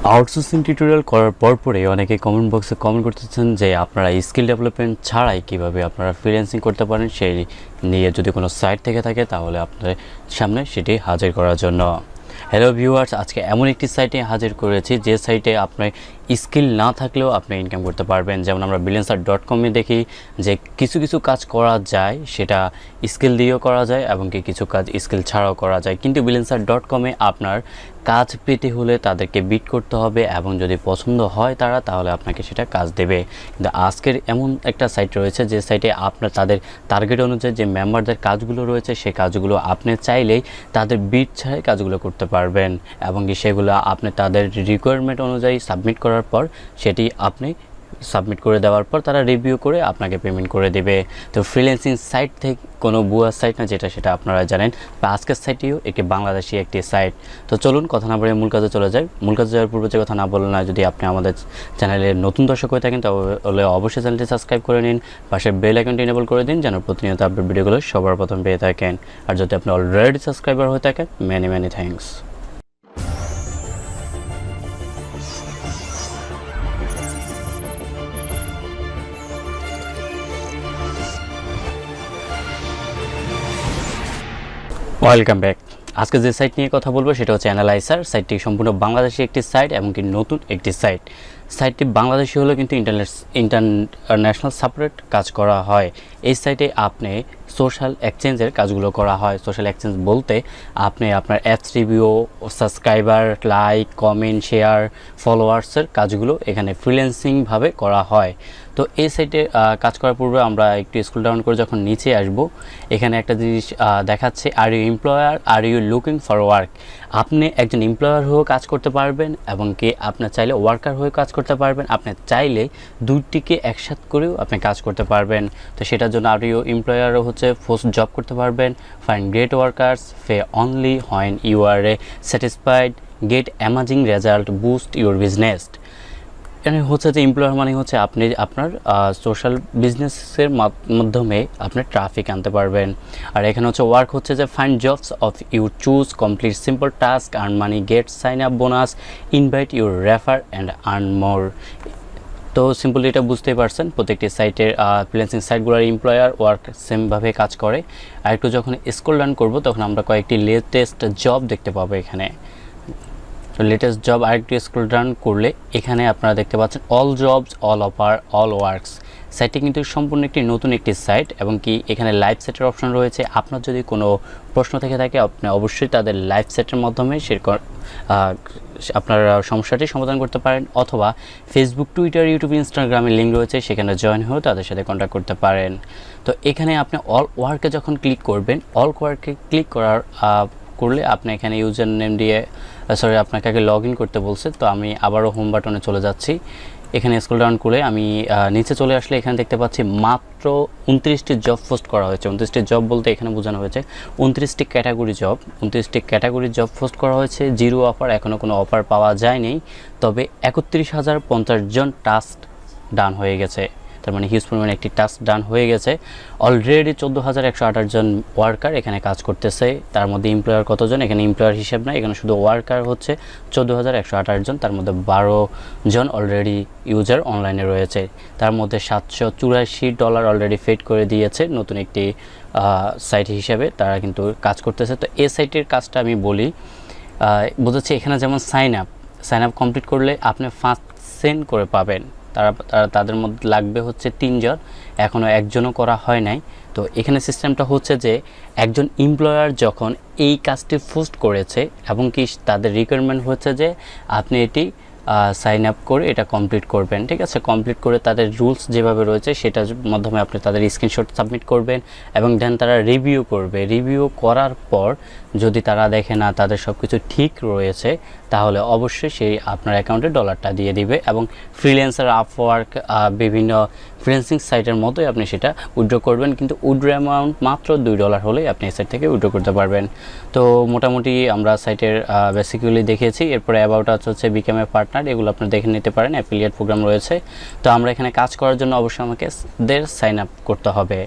Outsourcing tutorial করার পরে অনেকে কমেন্ট বক্সে কমেন্ট করতেছেন যে আপনারা স্কিল ডেভেলপমেন্ট ছাড়াই কিভাবে আপনারা ফ্রিল্যান্সিং করতে পারেন সেই নিয়ে যদি কোনো সাইট থেকে থাকে তাহলে আপনাদের সামনে সেটি হাজির করার জন্য। হ্যালো ভিউয়ার্স, আজকে এমন একটি সাইটে হাজির করেছি যে সাইটে আপনার স্কিল না থাকলেও আপনি ইনকাম করতে পারবেন। যেমন আমরা freelancer.com-এ দেখি যে কিছু কাজ করা যায়, সেটা স্কিল দিয়েও করা যায় এবং কিছু কাজ স্কিল ছাড়াও করা যায়। কিন্তু freelancer.com-এ আপনার কাজ পেতে হলে তাদেরকে বিট করতে হবে এবং যদি পছন্দ হয় তাহলে আপনাকে সেটা কাজ দেবে। কিন্তু আজকের এমন একটা সাইট রয়েছে যে সাইটে আপনার তাদের টার্গেট অনুযায়ী যে মেম্বারদের কাজগুলো রয়েছে সেই কাজগুলো আপনি চাইলেই তাদের বিট ছাড়াই কাজগুলো করতে পারবেন এবং সেগুলো আপনি তাদের রিকোয়ারমেন্ট অনুযায়ী সাবমিট করার পর সেটি আপনি সাবমিট করে দেওয়ার পর তারা রিভিউ করে আপনাকে পেমেন্ট করে দেবে। তো ফ্রিল্যান্সিং সাইট থেকে কোনো ভুয়া সাইট না, যেটা আপনারা জানেন। বা আজকের সাইটটিও একটি বাংলাদেশি একটি সাইট। তো চলুন কথা না বলে মূল কাজে চলে যাই। মূল কাজে যাওয়ার পূর্বে যে কথা না বললে না, যদি আপনি আমাদের চ্যানেলের নতুন দর্শক হয়ে থাকেন তাহলে অবশ্যই চ্যানেলটি সাবস্ক্রাইব করে নিন, পাশে বেল আইকনটি এনেবল করে দিন যেন প্রতিনিয়ত আপডেট ভিডিওগুলো সবার প্রথম পেয়ে থাকেন। আর যদি আপনি অলরেডি সাবস্ক্রাইবার হয়ে থাকেন, মেনি থ্যাঙ্কস। Welcome back. আজকে যে সাইট নিয়ে কথা বলবো সেটা হচ্ছে অ্যানালাইজার। সাইটটি সম্পূর্ণ বাংলাদেশি একটি সাইট এবং নতুন একটি সাইট। সাইটটি বাংলাদেশি হলেও কিন্তু ইন্টারন্যাশনাল সাপোর্ট কাজ করা হয়। এই সাইটে আপনি সোশ্যাল এক্সচেঞ্জের কাজগুলো করা হয়। সোশ্যাল এক্সচেঞ্জ বলতে আপনি আপনার apps review, subscriber, like, comment, share, ফলোয়ার্সের কাজগুলো এখানে ফ্রিল্যান্সিংভাবে করা হয়। তো এই সাইটে কাজ করার পূর্বে আমরা একটু স্ক্রল ডাউন করে যখন নিচে আসব, এখানে একটা জিনিস দেখাচ্ছে, are you employer, are you looking for work. আপনি একজন এমপ্লয়ার হয়েও কাজ করতে পারবেন এবং আপনার চাইলে ওয়ার্কার হয়ে কাজ করতে পারবেন। আপনি চাইলে দুটিকে একসাথে করেও আপনি কাজ করতে পারবেন। তো সেটার জন্য আর ইউ এমপ্লয়ারও হচ্ছে পোস্ট জব করতে পারবেন। Find great workers, pay only when you are satisfied, get amazing result, boost your business. এখানে হচ্ছে যে এমপ্লয়ার মানে হচ্ছে আপনি আপনার সোশ্যাল বিজনেসের মাধ্যমে আপনি ট্রাফিক আনতে পারবেন। আর এখানে হচ্ছে ওয়ার্ক হচ্ছে যে find jobs of you choose, complete simple task, earn money, get sign up bonus, invite your refer and earn more. তো সিম্পলি এটা বুঝতেই পারছেন, প্রত্যেকটি সাইটের ফ্রিল্যান্সিং সাইটগুলোর এমপ্লয়ার ওয়ার্ক সেমভাবে কাজ করে। আর একটু যখন স্ক্রল ডাউন করব তখন আমরা কয়েকটি লেটেস্ট জব দেখতে পাবো এখানে। তো লেটেস্ট জব আরেকটু স্ক্রল ডাউন করলে এখানে আপনারা দেখতে পাচ্ছেন all jobs, all offer, all works. সাইটটি কিন্তু সম্পূর্ণ একটি নতুন একটি সাইট এবং এখানে লাইভ সেটের অপশন রয়েছে। আপনার যদি কোনো প্রশ্ন থেকে থাকে আপনি অবশ্যই তাদের লাইভ সেটের মাধ্যমে আপনার সমস্যাটি সমাধান করতে পারেন, অথবা ফেসবুক, টুইটার, ইউটিউব, ইনস্টাগ্রামে লিঙ্ক রয়েছে, সেখানে জয়েন হয়ে তাদের সাথে কন্ট্যাক্ট করতে পারেন। তো এখানে আপনি অল ওয়ার্কে যখন ক্লিক করবেন, অল ওয়ার্কে ক্লিক করলে আপনি এখানে ইউজার নেম দিয়ে আপনাকে আগে লগ ইন করতে বলছে। তো আমি আবারও হোম বাটনে চলে যাচ্ছি। এখানে স্ক্রল ডাউন করে আমি নিচে চলে আসলে এখানে দেখতে পাচ্ছি মাত্র 29টি জব পোস্ট করা হয়েছে। 29টি জব বলতে এখানে বোঝানো হয়েছে 29টি ক্যাটাগরি জব। 29টি ক্যাটাগরি জব পোস্ট করা হয়েছে। জিরো অফার, এখনও কোনো অফার পাওয়া যায়নি। তবে 31,050 জন টাস্ক ডান হয়ে গেছে। তার মানে হিউজ পরিমাণে একটি টাস্ক ডান হয়ে গেছে। অলরেডি 14,128 জন ওয়ার্কার এখানে কাজ করতেছে। তার মধ্যে এমপ্লয়ার কতজন? এখানে এমপ্লয়ার হিসেব না, এখানে শুধু ওয়ার্কার হচ্ছে 14,128 জন। তার মধ্যে 12 জন অলরেডি ইউজার অনলাইনে রয়েছে। তার মধ্যে $784 অলরেডি ফেড করে দিয়েছে নতুন একটি সাইট হিসেবে, তারা কিন্তু কাজ করতেছে। তো এই সাইটের কাজটা আমি বলি, বোঝাচ্ছি এখানে যেমন সাইন আপ কমপ্লিট করলে আপনি 5 সেন্ট করে পাবেন। তাদের মধ্যে লাগবে হচ্ছে 3 জন, এখনও একজনও করা হয় নাই। তো এখানে সিস্টেমটা হচ্ছে যে একজন এমপ্লয়ার যখন এই কাজটি পোস্ট করেছে এবং তাদের রিকোয়ারমেন্ট হচ্ছে যে আপনি এটি সাইন আপ করে এটা কমপ্লিট করবেন, ঠিক আছে। কমপ্লিট করে তাদের রুলস যেভাবে রয়েছে সেটার মাধ্যমে আপনি তাদের স্ক্রিনশট সাবমিট করবেন এবং দেন তারা রিভিউ করবে। রিভিউ করার পর যদি তারা দেখে না তাদের সব কিছু ঠিক রয়েছে তাহলে অবশ্যই সেই আপনার অ্যাকাউন্টে ডলারটা দিয়ে দিবে এবং ফ্রিল্যান্সার, আপওয়ার্ক, বিভিন্ন ফ্রিল্যান্সিং সাইটের মতোই আপনি সেটা উইথড্র করবেন। কিন্তু উইথড্র অ্যামাউন্ট মাত্র $2 হলেই আপনি এই সাইট থেকে উইথড্র করতে পারবেন। তো মোটামুটি আমরা সাইটের বেসিক্যালি দেখেছি। এরপরে অ্যাবাউট হচ্ছে বিকাম এ পার্টনার, এগুলো আপনি দেখে নিতে পারেন। অ্যাফিলিয়েট প্রোগ্রাম রয়েছে। তো আমরা এখানে কাজ করার জন্য অবশ্যই আমাকে সাইন আপ করতে হবে।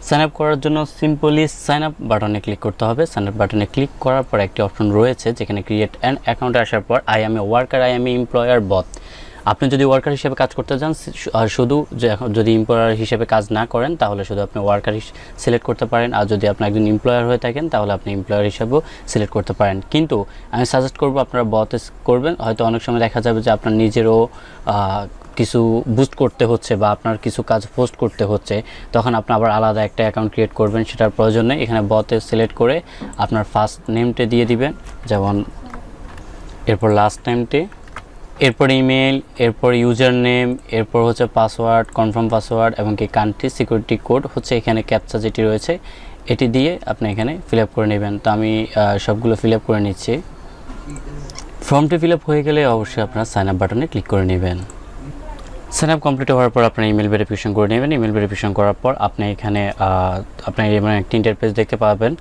সাইন আপ করার জন্য সিম্পলি সাইন আপ বাটনে ক্লিক করতে হবে। সাইন আপ বাটনে ক্লিক করার পর একটি অপশন রয়েছে যেখানে ক্রিয়েট অ্যান অ্যাকাউন্টে আসার পর I M A worker, I M A employer both. আপনি যদি ওয়ার্কার হিসেবে কাজ করতে চান, শুধু যদি এমপ্লয়ার হিসেবে কাজ না করেন তাহলে শুধু আপনি ওয়ার্কার সিলেক্ট করতে পারেন, আর যদি আপনি একজন এমপ্লয়ার হয়ে থাকেন তাহলে আপনি এমপ্লয়ার হিসেবেও সিলেক্ট করতে পারেন। কিন্তু আমি সাজেস্ট করব আপনারা বথ করবেন। হয়তো অনেক সময় দেখা যাবে যে আপনার নিজেরও কিছু বুস্ট করতে হচ্ছে বা আপনার কিছু কাজ পোস্ট করতে হচ্ছে, তখন আপনি আবার আলাদা একটা অ্যাকাউন্ট ক্রিয়েট করবেন। সেটার প্রয়োজন নেই। এখানে বথে সিলেক্ট করে আপনার ফার্স্ট নেমটা দিয়ে দিবেন, যেমন এরপর লাস্ট নেমটি, এরপর ইমেল, এরপর ইউজার নেম, এরপর হচ্ছে পাসওয়ার্ড, কনফার্ম পাসওয়ার্ড এবং কি কান্ট্রি সিকিউরিটি কোড হচ্ছে এখানে ক্যাপচা যেটি রয়েছে এটি দিয়ে আপনি এখানে ফিল আপ করে নেবেন। তো আমি সবগুলো ফিল আপ করে নিচ্ছি। ফর্মটি ফিল আপ হয়ে গেলে অবশ্যই আপনারা সাইন আপ বাটনে ক্লিক করে নেবেন। সাইন আপ কমপ্লিট হওয়ার পর আপনার ইমেল ভেরিফিকেশন করে নেবেন। ইমেল ভেরিফিকেশন করার পর আপনি এখানে আপনার এমন একটি ইন্টারফেস দেখতে পাবেন।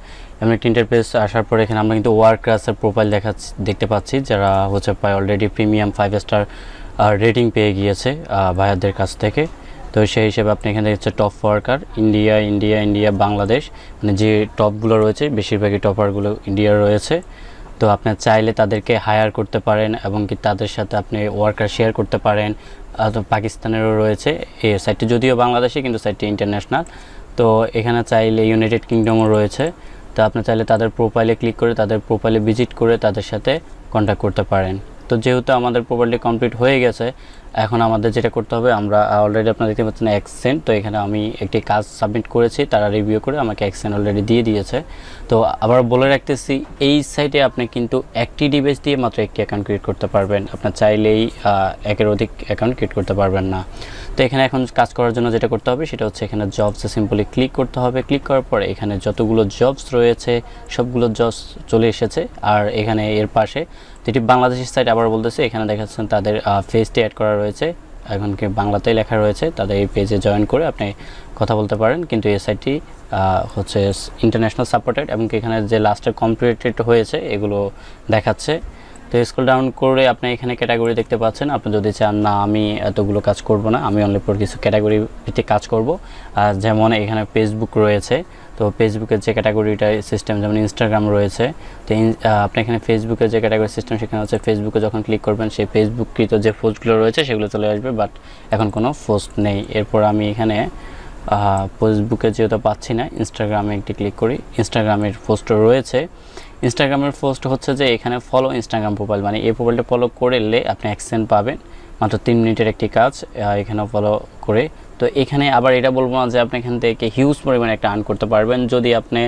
এমন একটি ইন্টারফেস আসার পর এখানে আমরা কিন্তু ওয়ার্কার্সের প্রোফাইল দেখতে পাচ্ছি, যারা হচ্ছে প্রায় অলরেডি প্রিমিয়াম 5 স্টার রেটিং পেয়ে গিয়েছে ভাইয়াদের কাছ থেকে। তো সেই হিসেবে আপনি এখানে হচ্ছে টপ ওয়ার্কার ইন্ডিয়া, বাংলাদেশ, মানে যে টপগুলো রয়েছে বেশিরভাগই টপারগুলো ইন্ডিয়ার রয়েছে। তো আপনি চাইলে তাদেরকে হায়ার করতে পারেন এবং কি তাদের সাথে আপনি ওয়ার্কার শেয়ার করতে পারেন। তো পাকিস্তানেরও রয়েছে এই সাইটটি, যদিও বাংলাদেশে কিন্তু সাইটটি ইন্টারন্যাশনাল। তো এখানে চাইলে ইউনাইটেড কিংডমও রয়েছে। তো আপনি চাইলে তাদের প্রোফাইলে ক্লিক করে তাদের প্রোফাইলে ভিজিট করে তাদের সাথে কন্ট্যাক্ট করতে পারেন। তো যেহেতু আমাদের প্রোফাইলটি কমপ্লিট হয়ে গেছে, এখন আমাদের যেটা করতে হবে, আমরা অলরেডি আপনারা দেখতে পাচ্ছেন এক্সেন্ট। তো এখানে আমি একটি কাজ সাবমিট করেছি, তারা রিভিউ করে আমাকে এক্সেন্ট অলরেডি দিয়ে দিয়েছে। তো আবার বলে রাখতেছি, এই সাইটে আপনি কিন্তু একটি ডিভাইস দিয়ে মাত্র একটি অ্যাকাউন্ট ক্রিয়েট করতে পারবেন। আপনার চাইলেই একের অধিক অ্যাকাউন্ট ক্রিয়েট করতে পারবেন না। তো এখানে এখন কাজ করার জন্য যেটা করতে হবে সেটা হচ্ছে এখানে জবসে সিম্পলি ক্লিক করতে হবে। ক্লিক করার পরে এখানে যতগুলো জবস রয়েছে সবগুলো জবস চলে এসেছে। আর এখানে এর পাশে যেটি বাংলাদেশের সাইট আবার বলতেছে, এখানে দেখাচ্ছেন তাদের পেজটি অ্যাড করা রয়েছে, এখন কি বাংলাতেই লেখা রয়েছে। তাদের এই পেজে জয়েন করে আপনি কথা বলতে পারেন। কিন্তু এই সাইটটি হচ্ছে ইন্টারন্যাশনাল সাপোর্টেড এবং এখানে যে লাস্টে কমপ্লিটেড হয়েছে এগুলো দেখাচ্ছে। তো স্ক্রল ডাউন করে আপনি এখানে ক্যাটাগরি দেখতে পাচ্ছেন। আপনি যদি চান না আমি এতগুলো কাজ করব না, আমি অনলি ফর কিছু ক্যাটাগরি ভিত্তিক কাজ করব, যেমন এখানে ফেসবুক রয়েছে। তো ফেসবুকের যে ক্যাটাগরিটা সিস্টেম, যেমন ইনস্টাগ্রাম রয়েছে। তো আপনি এখানে ফেসবুকের যে ক্যাটাগরি সিস্টেম সেখানে হচ্ছে ফেসবুকে যখন ক্লিক করবেন সেই ফেসবুককৃত যে পোস্টগুলো রয়েছে সেগুলো চলে আসবে, বাট এখন কোনো পোস্ট নেই। এরপর আমি এখানে ফেসবুকে যেহেতু পাচ্ছি না, ইনস্টাগ্রামে একটি ক্লিক করি। ইনস্টাগ্রামের পোস্ট রয়েছে। ইনস্টাগ্রামের পোস্ট হচ্ছে যে এখানে ফলো ইনস্টাগ্রাম প্রোফাইল, মানে এই প্রোফাইলটা ফলো করলে আপনি অ্যাকসেন্ট পাবেন। মাত্র 3 মিনিটের একটি কাজ, এখানেও ফলো করে। তো এখানে আবার এটা বলবো না যে আপনি এখান থেকে হিউজ পরিমাণে একটা আর্ন করতে পারবেন। যদি আপনি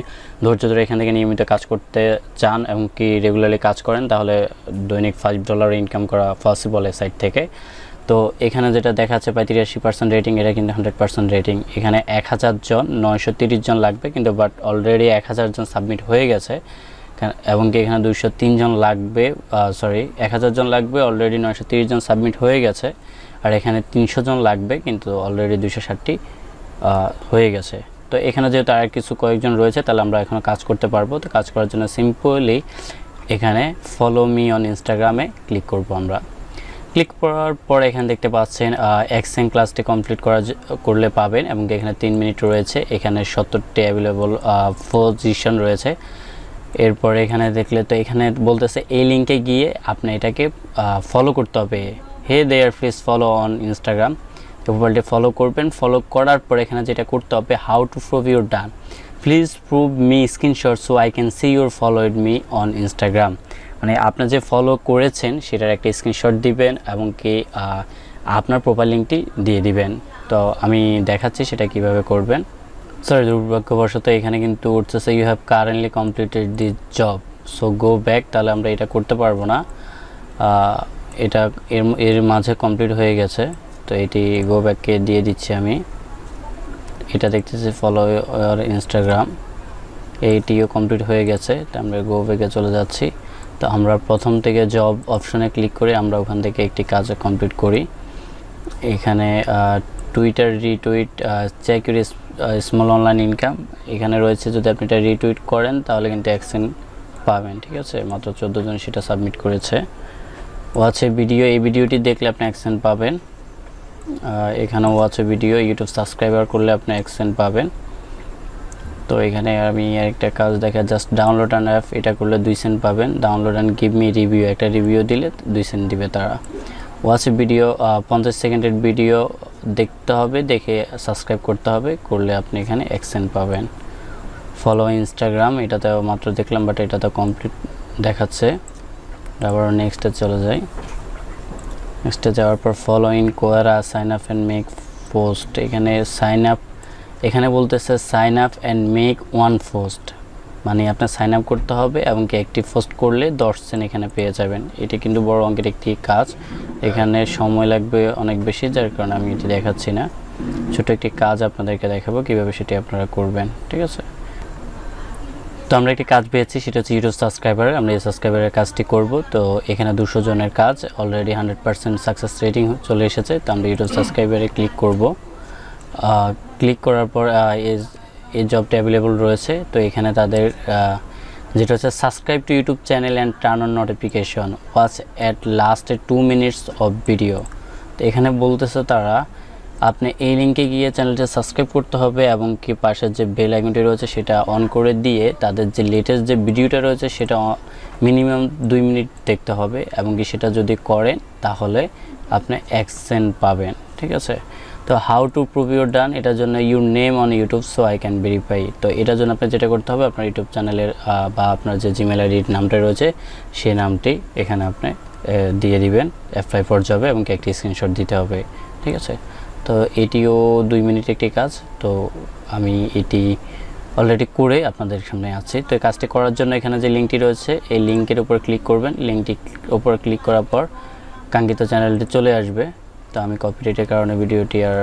ধৈর্য ধরে এখান থেকে নিয়মিত কাজ করতে চান এবং কি রেগুলারলি কাজ করেন, তাহলে দৈনিক $5 ইনকাম করা পসিবল এই সাইট থেকে। তো এখানে যেটা দেখাচ্ছে প্রায় 83% রেটিং, এটা কিন্তু 100% রেটিং। এখানে 1000 জন, 930 জন লাগবে, কিন্তু বাট অলরেডি 1000 জন সাবমিট হয়ে গেছে। এবং কি এখানে 203 জন লাগবে, 1000 জন লাগবে, অলরেডি 930 জন সাবমিট হয়ে গেছে। আর এখানে 300 জন লাগবে, কিন্তু অলরেডি 260টি হয়ে গেছে। তো এখানে যেহেতু আর কিছু কয়েকজন রয়েছে, তাহলে আমরা এখনও কাজ করতে পারবো। তো কাজ করার জন্য সিম্পলি এখানে ফলো মি অন ইনস্টাগ্রামে ক্লিক করব। আমরা ক্লিক করার পর এখানে দেখতে পাচ্ছেন এক্সেন ক্লাসটি কমপ্লিট করলে পাবেন, এবং এখানে 3 মিনিট রয়েছে। এখানে 70টি অ্যাভেলেবল পজিশন রয়েছে। এরপর এখানে দেখলে তো এখানে বলতেছে এই লিঙ্কে গিয়ে আপনি এটাকে ফলো করতে হবে। Hey there please follow on Instagram. প্রোফাইলটি ফলো করবেন। ফলো করার পর এখানে যেটা করতে হবে, how to prove your done, please prove me screenshot so I can see your followed me on Instagram. মানে আপনি যে ফলো করেছেন সেটার একটা স্ক্রিনশট দিবেন এবং কি আপনার প্রোফাইল লিঙ্কটি দিয়ে দিবেন। তো আমি দেখাচ্ছি সেটা কিভাবে করবেন। সরি, দুর্ভাগ্যবশত এখানে কিন্তু উঠতেছে you have currently completed this job, so go back. তাহলে আমরা এটা করতে পারবো না, এটা এর মাঝে কমপ্লিট হয়ে গেছে। তো এটি গো ব্যাককে দিয়ে দিচ্ছি আমি। এটা দেখতেছি ফলো ইওর ইনস্টাগ্রাম, এইটিও কমপ্লিট হয়ে গেছে। তো আমরা গো ব্যাকে চলে যাচ্ছি। তো আমরা প্রথম থেকে জব অপশনে ক্লিক করে আমরা ওখান থেকে একটি কাজ কমপ্লিট করি। এখানে Twitter retweet, check your small online income এখানে রয়েছে। যদি আপনি এটা রিটুইট করেন তাহলে কিন্তু অ্যাকশন পাবেন। ঠিক আছে, মাত্র 14 জন সেটা সাবমিট করেছে। ওয়াচে ভিডিও, এই ভিডিওটি দেখলে আপনি অ্যাকশন পাবেন। এখানে ওয়াচে ভিডিও, ইউটিউব সাবস্ক্রাইবার করলে আপনি অ্যাকশন পাবেন। তো এখানে আমি একটা কাজ দেখা, জাস্ট ডাউনলোড অ্যান অ্যাপ, এটা করলে 2 সেন্ট পাবেন। Download and give me review, একটা রিভিউ দিলে 2 সেন্ট দিবে তারা। ওয়াচ ভিডিও, 50 সেকেন্ডের ভিডিও দেখতে হবে, দেখে সাবস্ক্রাইব করতে হবে, করলে আপনি এখানে 1 সেন্ট পাবেন। ফলো ইনস্টাগ্রাম, এটাতেও মাত্র দেখলাম, বাট এটা তো কমপ্লিট দেখাচ্ছে। আবার নেক্সটে চলে যাই। নেক্সটে যাওয়ার পর follow in Quora, sign up and make post. এখানে সাইন আপ, এখানে বলতেছে sign up and make 1 post, মানে আপনার সাইন আপ করতে হবে এবং কি একটি পোস্ট করলে 10 সেন্ট এখানে পেয়ে যাবেন। এটি কিন্তু বড় অঙ্কের একটি কাজ, এখানে সময় লাগবে অনেক বেশি, যার কারণে আমি এটি দেখাচ্ছি না। ছোট একটি কাজ আপনাদেরকে দেখাবো কীভাবে সেটি আপনারা করবেন, ঠিক আছে। তো আমরা একটি কাজ পেয়েছি, সেটা হচ্ছে ইউটিউব সাবস্ক্রাইবার। আমরা এই সাবস্ক্রাইবারের কাজটি করব। তো এখানে 200 জনের কাজ, অলরেডি 100% সাকসেস রেটিং চলে এসেছে। তো আমরা ইউটিউব সাবস্ক্রাইবারে ক্লিক করব। ক্লিক করার পর এই জবটা অ্যাভেলেবল রয়েছে। তো এখানে তাদের যেটা হচ্ছে subscribe to YouTube channel and turn on notification, watch at last 2 minutes of video. তো এখানে বলতেছে তারা আপনি এই লিঙ্কে গিয়ে চ্যানেলটা সাবস্ক্রাইব করতে হবে এবং কি পাশের যে বেল আইকনটি রয়েছে সেটা অন করে দিয়ে তাদের যে লেটেস্ট যে ভিডিওটা রয়েছে সেটা মিনিমাম 2 মিনিট দেখতে হবে এবং কি সেটা যদি করেন তাহলে আপনি 1 সেন্ট পাবেন, ঠিক আছে। তো হাউ টু প্রুভ ইউর ডান, এটার জন্য your name on YouTube so I can verify. তো এটার জন্য আপনি যেটা করতে হবে, আপনার ইউটিউব চ্যানেলের বা আপনার যে জিমেল আইডির নামটা রয়েছে সেই নামটি এখানে আপনি দিয়ে দিবেন অ্যাপ্লাই ফর জবে এবং একটি স্ক্রিনশট দিতে হবে, ঠিক আছে। তো এটিও 2 মিনিট একটি কাজ। তো আমি এটি অলরেডি করে আপনাদের সামনে আছি। তো এই কাজটি করার জন্য এখানে যে লিঙ্কটি রয়েছে এই লিঙ্কের উপর ক্লিক করবেন। লিঙ্কটি উপর ক্লিক করার পর কাঙ্ক্ষিত চ্যানেলটি চলে আসবে। তো আমি কপিরাইটের কারণে ভিডিওটি আর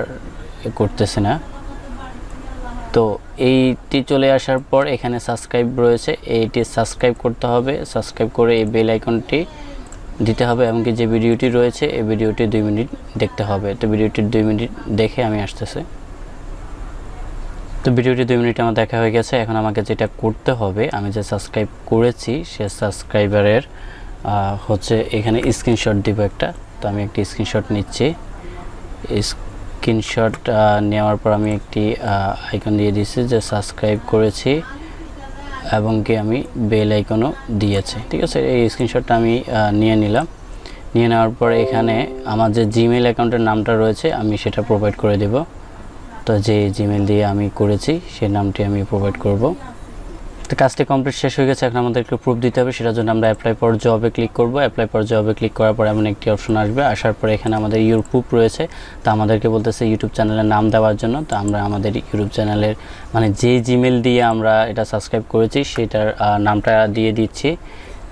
করতেছি না। তো এইটি চলে আসার পর এখানে সাবস্ক্রাইব রয়েছে, এইটি সাবস্ক্রাইব করতে হবে। সাবস্ক্রাইব করে এই বেল আইকনটি দিতে হবে এবং কি যে ভিডিওটি রয়েছে এই ভিডিওটি 2 মিনিট দেখতে হবে। তো ভিডিওটি 2 মিনিট দেখে আমি আসতেছি। তো ভিডিওটি 2 মিনিট আমার দেখা হয়ে গেছে। এখন আমাকে যেটা করতে হবে, আমি যে সাবস্ক্রাইব করেছি সে সাবস্ক্রাইবারের হচ্ছে এখানে স্ক্রিনশট দিব একটা। তো আমি একটি স্ক্রিনশট নিচ্ছি। স্ক্রিনশট নেওয়ার পর আমি একটি আইকন দিয়ে দিচ্ছি যে সাবস্ক্রাইব করেছি এবং কি আমি বেল আইকনও দিয়েছি, ঠিক আছে। এই স্ক্রিনশটটা আমি নিয়ে নিলাম। নিয়ে নেওয়ার পর এখানে আমার যে জিমেল অ্যাকাউন্টের নামটা রয়েছে আমি সেটা প্রোভাইড করে দেব। তো যে জিমেল দিয়ে আমি করেছি সেই নামটি আমি প্রোভাইড করব। তো কাজটি কমপ্লিট শেষ হয়ে গেছে। এখন আমাদের একটু প্রুফ দিতে হবে, সেটার জন্য আমরা অ্যাপ্লাই ফর জবে ক্লিক করব। অ্যাপ্লাই ফর জবে ক্লিক করার পর এমন একটি অপশন আসবে। আসার পরে এখানে আমাদের ইউর প্রুফ রয়েছে। তো আমাদেরকে বলতেছে ইউটিউব চ্যানেলের নাম দেওয়ার জন্য। তো আমরা আমাদের ইউটিউব চ্যানেলের মানে যে জিমেল দিয়ে আমরা এটা সাবস্ক্রাইব করেছি সেটার নামটা দিয়ে দিচ্ছি।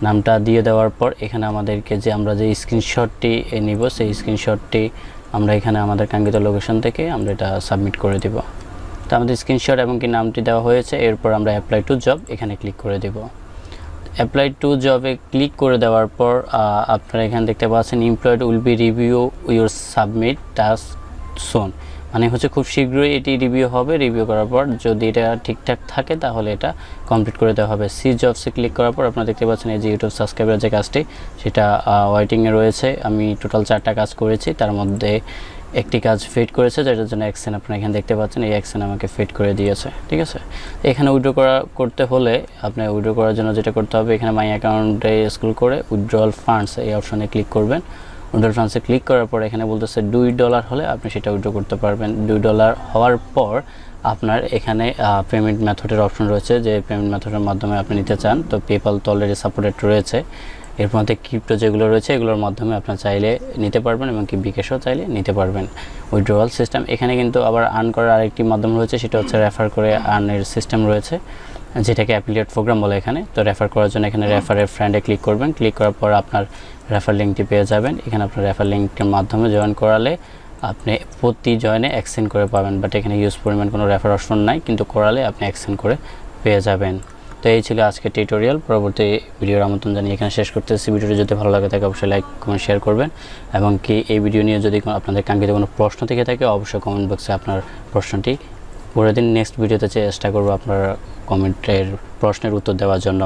নামটা দিয়ে দেওয়ার পর এখানে আমাদেরকে যে আমরা যে স্ক্রিনশটটি নিব সেই স্ক্রিনশটটি আমরা এখানে আমাদের কাঙ্ক্ষিত লোকেশন থেকে আমরা এটা সাবমিট করে দেব। তো আমাদের স্ক্রিনশট এবং কি নামটি দেওয়া হয়েছে। এরপর আমরা অ্যাপ্লাই টু জব এখানে ক্লিক করে দেব। অ্যাপ্লাই টু জবে ক্লিক করে দেওয়ার পর আপনারা এখানে দেখতে পাচ্ছেন employed will be review your submit task soon, মানে হচ্ছে খুব শীঘ্রই এটি রিভিউ হবে। রিভিউ করার পর যদি এটা ঠিকঠাক থাকে তাহলে এটা কমপ্লিট করে দেওয়া হবে। সি জবসে ক্লিক করার পর আপনারা দেখতে পাচ্ছেন এই যে ইউটিউব সাবস্ক্রাইবার যে কাজটি সেটা ওয়েটিংয়ে রয়েছে। আমি টোটাল 4টা কাজ করেছি, তার মধ্যে একটি কাজ ফিট করেছে যেটার জন্য অ্যাকশন আপনারা এখানে দেখতে পাচ্ছেন। এই অ্যাকশন আমাকে ফিট করে দিয়েছে, ঠিক আছে। এখানে উইথড্র করতে হলে আপনি উইথড্র করার জন্য যেটা করতে হবে এখানে মাই অ্যাকাউন্টে স্ক্রল করে উইথড্রল ফান্ডস এই অপশনে ক্লিক করবেন। উইথড্রল ফান্ডসে ক্লিক করার পর এখানে বলতেছে $2 হলে আপনি সেটা উইথড্র করতে পারবেন। $2 হওয়ার পর আপনার এখানে পেমেন্ট মেথডের অপশন রয়েছে, যে পেমেন্ট মেথডের মাধ্যমে আপনি নিতে চান। তো পেপাল তো অলরেডি সাপোর্টেড রয়েছে। এর মধ্যে ক্রিপ্টো যেগুলো রয়েছে এগুলোর মাধ্যমে আপনার চাইলে নিতে পারবেন এবং কি বিকাশও চাইলে নিতে পারবেন। উইথড্রয়াল সিস্টেম এখানে কিন্তু আবার আর্ন করার আরেকটি মাধ্যম রয়েছে, সেটা হচ্ছে রেফার করে আর্নের সিস্টেম রয়েছে, যেটাকে অ্যাফিলিয়েট প্রোগ্রাম বলে এখানে। তো রেফার করার জন্য এখানে রেফারের ফ্রেন্ডে ক্লিক করবেন। ক্লিক করার পর আপনার রেফার লিঙ্কটি পেয়ে যাবেন। এখানে আপনার রেফার লিঙ্কটির মাধ্যমে জয়েন করালে আপনি প্রতি জয়েনে এক্সচেঞ্জ করে পাবেন, বাট এখানে ইউজ পরিমাণ কোনো রেফার অপশন নাই, কিন্তু করালে আপনি এক্সচেঞ্জ করে পেয়ে যাবেন। তো এই ছিল আজকের টিউটোরিয়াল। পরবর্তী ভিডিওর আমন্ত্রণ জানিয়ে এখানে শেষ করতেছি। ভিডিওটি যদি ভালো লাগে থাকে অবশ্যই লাইক কমেন্ট শেয়ার করবেন এবং কি এই ভিডিও নিয়ে যদি আপনাদের কাঙ্ক্ষিত কোনো প্রশ্ন থেকে থাকে অবশ্যই কমেন্ট বক্সে আপনার প্রশ্নটি করে দিন। নেক্সট ভিডিওতে চেষ্টা করব আপনার কমেন্টের প্রশ্নের উত্তর দেওয়ার জন্য।